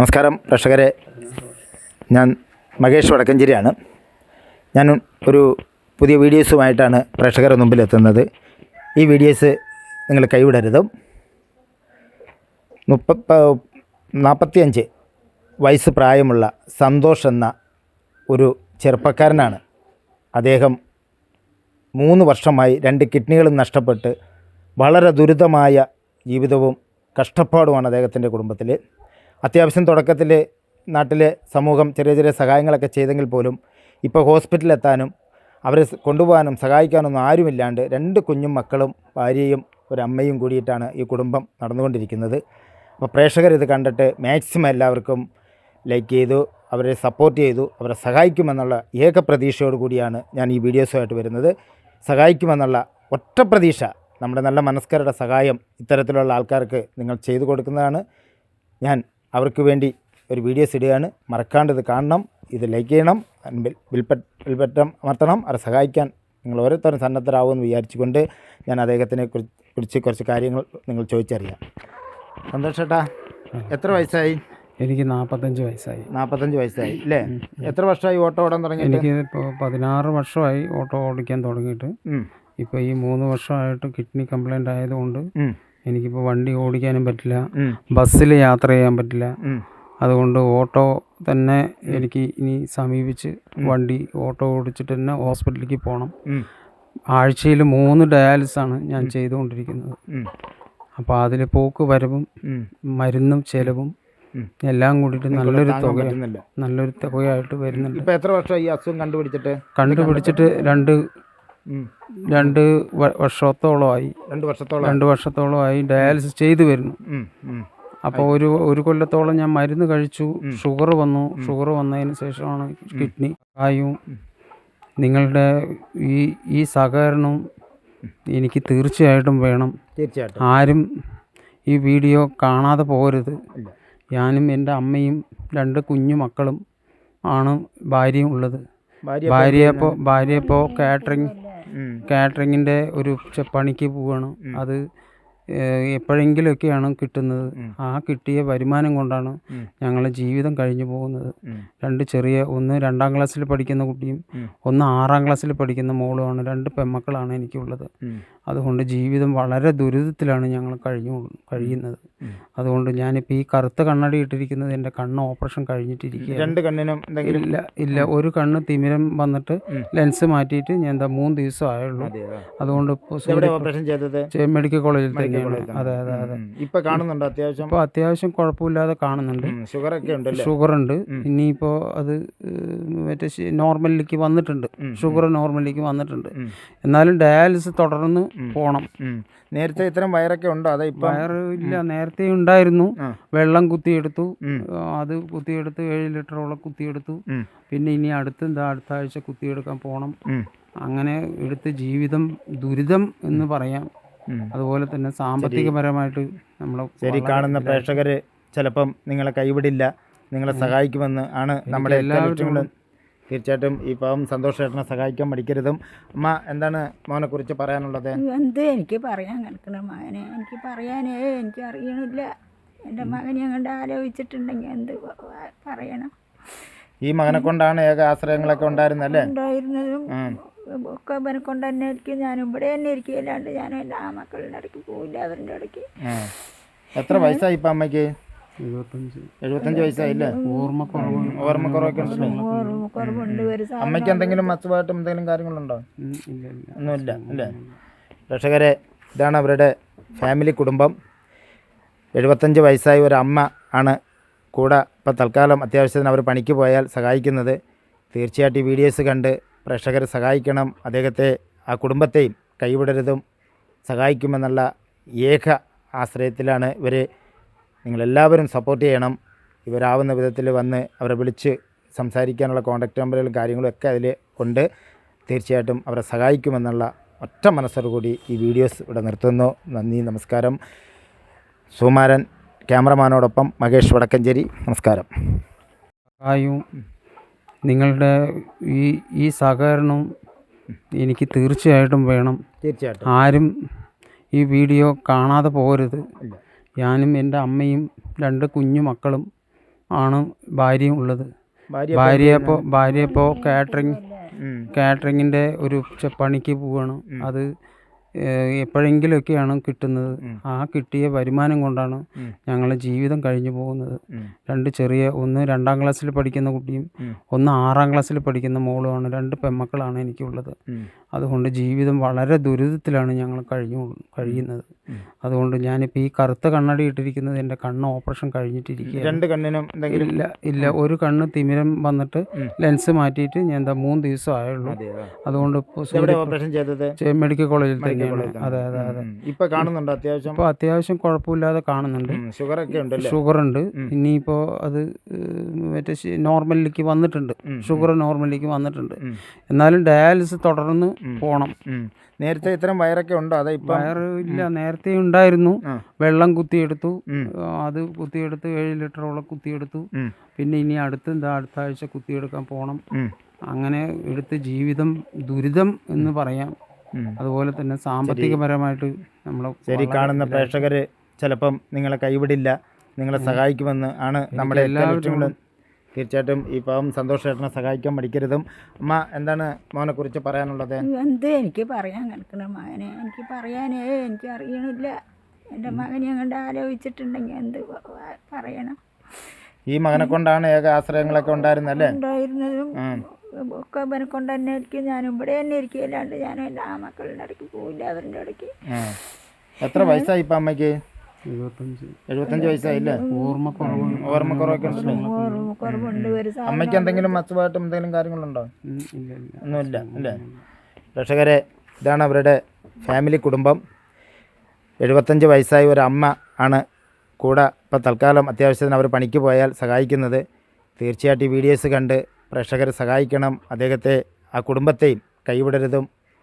നമസ്കാരം പ്രേക്ഷകരെ, ഞാൻ മഹേഷ് വടക്കഞ്ചേരിയാണ്. ഞാൻ ഒരു പുതിയ വീഡിയോസുമായിട്ടാണ് പ്രേക്ഷകരുടെ മുമ്പിലെത്തുന്നത്. ഈ വീഡിയോസ് നിങ്ങൾ കൈവിടരുത്. 45 വയസ്സ് പ്രായമുള്ള സന്തോഷ് എന്ന ഒരു ചെറുപ്പക്കാരനാണ്. അദ്ദേഹം 3 വർഷമായി 2 കിഡ്നികളും നഷ്ടപ്പെട്ട് വളരെ ദുരിതമായ ജീവിതവും കഷ്ടപ്പാടുമാണ് അദ്ദേഹത്തിൻ്റെ കുടുംബത്തിൽ. അത്യാവശ്യം തുടക്കത്തിൽ നാട്ടിലെ സമൂഹം ചെറിയ ചെറിയ സഹായങ്ങളൊക്കെ ചെയ്തെങ്കിൽ പോലും ഇപ്പോൾ ഹോസ്പിറ്റലിലെത്താനും അവരെ കൊണ്ടുപോകാനും സഹായിക്കാനൊന്നും ആരുമില്ലാണ്ട് 2 കുഞ്ഞും മക്കളും ഭാര്യയും ഒരമ്മയും കൂടിയിട്ടാണ് ഈ കുടുംബം നടന്നുകൊണ്ടിരിക്കുന്നത്. അപ്പോൾ പ്രേക്ഷകർ ഇത് കണ്ടിട്ട് മാക്സിമം എല്ലാവർക്കും ലൈക്ക് ചെയ്തു, അവരെ സപ്പോർട്ട് ചെയ്തു, അവരെ സഹായിക്കുമെന്നുള്ള ഏക പ്രതീക്ഷയോട് കൂടിയാണ് ഞാൻ ഈ വീഡിയോസുമായിട്ട് വരുന്നത്. സഹായിക്കുമെന്നുള്ള ഒറ്റ പ്രതീക്ഷ, നമ്മുടെ നല്ല മനസ്കരുടെ സഹായം ഇത്തരത്തിലുള്ള ആൾക്കാർക്ക് നിങ്ങൾ ചെയ്തു കൊടുക്കുന്നതാണ്. ഞാൻ അവർക്ക് വേണ്ടി ഒരു വീഡിയോസ് ഇടുകയാണ്. മറക്കാണ്ട് ഇത് കാണണം, ഇത് ലൈക്ക് ചെയ്യണം, ബെൽബട്ടൺ അമർത്തണം. അവരെ സഹായിക്കാൻ നിങ്ങൾ ഓരോരുത്തരും സന്നദ്ധരാകുമെന്ന് വിചാരിച്ചുകൊണ്ട് ഞാൻ അദ്ദേഹത്തിനെ കുറിച്ച് കുറച്ച് കാര്യങ്ങൾ നിങ്ങൾ ചോദിച്ചറിയാം. സന്തോഷ് ചേട്ടാ, എത്ര വയസ്സായി? എനിക്ക് 45 വയസ്സായി. 45 വയസ്സായി അല്ലേ? എത്ര വർഷമായി ഓട്ടോ ഓടാൻ തുടങ്ങി? എനിക്ക് ഇപ്പോൾ 16 വർഷമായി ഓട്ടോ ഓടിക്കാൻ തുടങ്ങിയിട്ട്. ഇപ്പോൾ ഈ 3 വർഷമായിട്ട് കിഡ്നി കംപ്ലൈൻ്റ് ആയതുകൊണ്ട് എനിക്കിപ്പോൾ വണ്ടി ഓടിക്കാനും പറ്റില്ല, ബസ്സിൽ യാത്ര ചെയ്യാൻ പറ്റില്ല. അതുകൊണ്ട് ഓട്ടോ തന്നെ എനിക്ക് ഇനി സമീപിച്ച് ഓട്ടോ ഓടിച്ചിട്ട് തന്നെ ഹോസ്പിറ്റലിലേക്ക് പോകണം. ആഴ്ചയിൽ 3 ഡയാലിസാണ് ഞാൻ ചെയ്തുകൊണ്ടിരിക്കുന്നത്. അപ്പോൾ അതിൽ പോക്ക് വരവും മരുന്നും ചെലവും എല്ലാം കൂടിയിട്ട് നല്ലൊരു തുകയായിട്ട് വരുന്നുണ്ട്. ഇപ്പോൾ എത്ര വർഷമായി ഈ അസുഖം കണ്ടുപിടിച്ചിട്ട്? 2 വർഷത്തോളമായി. 2 വർഷത്തോളമായി ഡയാലിസിസ് ചെയ്തു വരുന്നു. അപ്പോൾ ഒരു കൊല്ലത്തോളം ഞാൻ മരുന്ന് കഴിച്ചു. ഷുഗർ വന്നതിന് ശേഷമാണ് കിഡ്നി. നിങ്ങളുടെ ഈ സഹകരണവും എനിക്ക് തീർച്ചയായിട്ടും വേണം. ആരും ഈ വീഡിയോ കാണാതെ പോകരുത്. ഞാനും എൻ്റെ അമ്മയും 2 കുഞ്ഞു മക്കളും ആണ് ഭാര്യയും ഉള്ളത്. ഭാര്യ ഇപ്പോൾ കാറ്ററിങ്ങിൻ്റെ ഒരു പണിക്ക് പോവുകയാണ്. അത് എപ്പോഴെങ്കിലുമൊക്കെയാണ് കിട്ടുന്നത്. ആ കിട്ടിയ വരുമാനം കൊണ്ടാണ് ഞങ്ങളുടെ ജീവിതം കഴിഞ്ഞു പോകുന്നത്. 2 ഒന്ന് 2ാം ക്ലാസ്സിൽ പഠിക്കുന്ന കുട്ടിയും ഒന്ന് 6ാം ക്ലാസ്സിൽ പഠിക്കുന്ന മോളുമാണ്. 2 പെൺമക്കളാണ് എനിക്കുള്ളത്. അതുകൊണ്ട് ജീവിതം വളരെ ദുരിതത്തിലാണ് ഞങ്ങൾ കഴിയുന്നത്. അതുകൊണ്ട് ഞാനിപ്പോൾ ഈ കറുത്ത കണ്ണട ഇട്ടിരിക്കുന്നത് എൻ്റെ കണ്ണ് ഓപ്പറേഷൻ കഴിഞ്ഞിട്ടിരിക്കുക. 2 കണ്ണിനും ഇല്ല, ഒരു കണ്ണ് തിമിരം വന്നിട്ട് ലെൻസ് മാറ്റിയിട്ട് ഞാൻ 3 ദിവസം ആയുള്ളൂ. അതുകൊണ്ട് മെഡിക്കൽ കോളേജിൽ തന്നെയാണ്. അതെ. ഇപ്പോൾ കാണുന്നുണ്ട്, അത്യാവശ്യം കുഴപ്പമില്ലാതെ കാണുന്നുണ്ട്. ഷുഗർ ഉണ്ട്. ഇനിയിപ്പോൾ അത് മറ്റേ നോർമലിലേക്ക് വന്നിട്ടുണ്ട്. ഷുഗർ നോർമലിലേക്ക് വന്നിട്ടുണ്ട്. എന്നാലും ഡയാലിസിസ് തുടർന്ന് പോകണം. നേരത്തെ ഇത്തരം വയറൊക്കെ ഉണ്ടോ? അതെ, വയറ് ഇല്ല, നേരത്തെ ഉണ്ടായിരുന്നു. വെള്ളം കുത്തിയെടുത്തു. അത് കുത്തിയെടുത്ത് 7 ലിറ്ററോളം കുത്തിയെടുത്തു. പിന്നെ ഇനി അടുത്ത ആഴ്ച കുത്തിയെടുക്കാൻ പോകണം. അങ്ങനെ എടുത്ത് ജീവിതം ദുരിതം എന്ന് പറയാം. അതുപോലെ തന്നെ സാമ്പത്തികപരമായിട്ട് ശരി കാണുന്ന പ്രേക്ഷകർ ചിലപ്പം നിങ്ങളെ കൈവിടില്ല, നിങ്ങളെ സഹായിക്കുമെന്ന് ആണ് നമ്മുടെ എല്ലാവരും. തീർച്ചയായിട്ടും ഈ പാവം സന്തോഷേട്ടനെ സഹായിക്കാൻ മടിക്കരുതും. അമ്മ, എന്താണ് മോനെ കുറിച്ച് പറയാനുള്ളത്? എനിക്ക് പറയാൻ കിടക്കണം മകനെ, എനിക്ക് അറിയണില്ല. എൻ്റെ മകനെ അങ്ങോട്ട് ആലോചിച്ചിട്ടുണ്ടെങ്കിൽ എന്ത് പറയണം. ഈ മകനെ കൊണ്ടാണ് ഏക ആശ്രയങ്ങളൊക്കെ ഉണ്ടായിരുന്നല്ലേ? ഉണ്ടായിരുന്നതും ഒക്കെ ഇവനെ കൊണ്ട് തന്നെ ഇരിക്കും. ഞാനും ഇവിടെ തന്നെ ഇരിക്കും. അല്ലാണ്ട് ഞാൻ എല്ലാ മക്കളുടെ ഇടയ്ക്ക് പോവില്ല, അവരുടെ ഇടയ്ക്ക്. എത്ര വയസ്സായി ഇപ്പം അമ്മയ്ക്ക്? 75 വയസ്സായില്ലേ? ഓർമ്മക്കുറവൊക്കെ ഓർമ്മക്കുറവുണ്ട്. അമ്മയ്ക്ക് എന്തെങ്കിലും അസുഖമായിട്ടും എന്തെങ്കിലും കാര്യങ്ങളുണ്ടോ? ഒന്നുമില്ല അല്ലേ? പ്രേക്ഷകരെ, ഇതാണ് അവരുടെ ഫാമിലി കുടുംബം. 75 വയസ്സായ ഒരു അമ്മ ആണ് കൂടെ ഇപ്പം തൽക്കാലം അത്യാവശ്യത്തിന് അവർ പണിക്ക് പോയാൽ സഹായിക്കുന്നത്. തീർച്ചയായിട്ടും ഈ വീഡിയോസ് കണ്ട് പ്രേക്ഷകർ സഹായിക്കണം. അദ്ദേഹത്തെ, ആ കുടുംബത്തെയും കൈവിടരുതും. സഹായിക്കുമെന്നുള്ള ഏക ആശ്രയത്തിലാണ് ഇവർ. നിങ്ങളെല്ലാവരും സപ്പോർട്ട് ചെയ്യണം. ഇവരാവുന്ന വിധത്തിൽ വന്ന് അവരെ വിളിച്ച് സംസാരിക്കാനുള്ള കോൺടാക്റ്റ് നമ്പറുകളും കാര്യങ്ങളും ഒക്കെ അതിൽ ഉണ്ട്. തീർച്ചയായിട്ടും അവരെ സഹായിക്കുമെന്നുള്ള ഒറ്റ മനസ്സോടുകൂടി ഈ വീഡിയോസ് ഇവിടെ നിർത്തുന്നു. നന്ദി, നമസ്കാരം. സുകുമാരൻ ക്യാമറമാനോടൊപ്പം മഹേഷ് വടക്കഞ്ചേരി. നമസ്കാരം. നിങ്ങളുടെ ഈ സഹകരണവും എനിക്ക് തീർച്ചയായിട്ടും വേണം. ആരും ഈ വീഡിയോ കാണാതെ പോകരുത്. ഞാനും എൻ്റെ അമ്മയും 2 കുഞ്ഞു മക്കളും ആണ് ഭാര്യയും ഉള്ളത്. ഭാര്യ ഭാര്യ ഇപ്പോൾ കാറ്ററിങ്ങിൻ്റെ ഒരു പണിക്ക് പോവുകയാണ്. അത് എപ്പോഴെങ്കിലുമൊക്കെയാണ് കിട്ടുന്നത്. ആ കിട്ടിയ വരുമാനം കൊണ്ടാണ് ഞങ്ങൾ ജീവിതം കഴിഞ്ഞു പോകുന്നത്. ഒന്ന് 2ാം ക്ലാസ്സിൽ പഠിക്കുന്ന കുട്ടിയും ഒന്ന് 6ാം ക്ലാസ്സിൽ പഠിക്കുന്ന മോളുമാണ്. 2 പെൺമക്കളാണ് എനിക്കുള്ളത്. അതുകൊണ്ട് ജീവിതം വളരെ ദുരിതത്തിലാണ് ഞങ്ങൾ കഴിയുന്നത്. അതുകൊണ്ട് ഞാനിപ്പോൾ ഈ കറുത്ത കണ്ണാടി ഇട്ടിരിക്കുന്നത് എൻ്റെ കണ്ണ് ഓപ്പറേഷൻ കഴിഞ്ഞിട്ടിരിക്കുക. 2 കണ്ണിനും ഇല്ല, ഒരു കണ്ണ് തിമിരം വന്നിട്ട് ലെൻസ് മാറ്റിയിട്ട് ഞാൻ 3 ദിവസം ആയുള്ളൂ. അതുകൊണ്ട് ഇപ്പോൾ മെഡിക്കൽ കോളേജിൽ തന്നെയാണ്. അതെ. ഇപ്പൊ കാണുന്നുണ്ട് അത്യാവശ്യം. ഇപ്പോൾ അത്യാവശ്യം കുഴപ്പമില്ലാതെ കാണുന്നുണ്ട്. ഷുഗർ ഉണ്ട്. ഇനിയിപ്പോൾ അത് മറ്റേ നോർമലിലേക്ക് വന്നിട്ടുണ്ട്. ഷുഗർ നോർമലിലേക്ക് വന്നിട്ടുണ്ട്. എന്നാലും ഡയാലിസിസ് തുടർന്ന് പോകണം. നേരത്തെ ഇത്തരം വയറൊക്കെ ഉണ്ടോ? അതെ. വയറ് ഇല്ല, നേരത്തെ ഉണ്ടായിരുന്നു. വെള്ളം കുത്തിയെടുത്തു. അത് കുത്തിയെടുത്ത് 7 ലിറ്ററോളം കുത്തിയെടുത്തു. പിന്നെ ഇനി അടുത്ത ആഴ്ച കുത്തിയെടുക്കാൻ പോകണം. അങ്ങനെ എടുത്ത് ജീവിതം ദുരിതം എന്ന് പറയാം. അതുപോലെ തന്നെ സാമ്പത്തികപരമായിട്ട് നമ്മൾ ശരി കാണുന്ന പ്രേക്ഷകർ ചിലപ്പം നിങ്ങളെ കൈവിടില്ല, നിങ്ങളെ സഹായിക്കുമെന്ന് ആണ് നമ്മുടെ എല്ലാവരും. തീർച്ചയായിട്ടും ഈ പാവം സന്തോഷേട്ടനെ സഹായിക്കാൻ മടിക്കരുതും. അമ്മ, എന്താണ് മോനെ കുറിച്ച് പറയാനുള്ളത്? എനിക്ക് പറയാൻ കിടക്കണ മകനെ എനിക്ക് പറയാനേ എനിക്ക് അറിയണില്ല. എൻ്റെ മകനെ അങ്ങോട്ട് ആലോചിച്ചിട്ടുണ്ടെങ്കിൽ എന്ത് പറയണം. ഈ മകനെ കൊണ്ടാണ് ഏക ആശ്രയങ്ങളൊക്കെ ഉണ്ടായിരുന്നല്ലേ? ഉണ്ടായിരുന്നതും ഒക്കെ ഇവനെ കൊണ്ട് തന്നെ ഇരിക്കും. ഞാനും ഇവിടെ തന്നെ ഇരിക്കും. അല്ലാണ്ട് ഞാൻ എല്ലാ മക്കളുടെ ഇടയ്ക്ക് പോവില്ല. അവരുടെ ഇടയ്ക്ക്. എത്ര വയസ്സായി ഇപ്പം അമ്മയ്ക്ക്? 75 വയസ്സായില്ലേ? ഓർമ്മക്കുറവൊക്കെ ഓർമ്മക്കുറവുണ്ട്. അമ്മയ്ക്ക് എന്തെങ്കിലും അസുഖമായിട്ടും എന്തെങ്കിലും കാര്യങ്ങളുണ്ടോ? ഒന്നുമില്ല അല്ലേ? പ്രേക്ഷകരെ, ഇതാണ് അവരുടെ ഫാമിലി കുടുംബം. 75 വയസ്സായ ഒരു അമ്മ ആണ് കൂടെ ഇപ്പം തൽക്കാലം അത്യാവശ്യത്തിന് അവർ പണിക്ക് പോയാൽ സഹായിക്കുന്നത്. തീർച്ചയായിട്ടും ഈ വീഡിയോസ് കണ്ട് പ്രേക്ഷകർ സഹായിക്കണം. അദ്ദേഹത്തെ, ആ കുടുംബത്തെയും കൈവിടരുതും.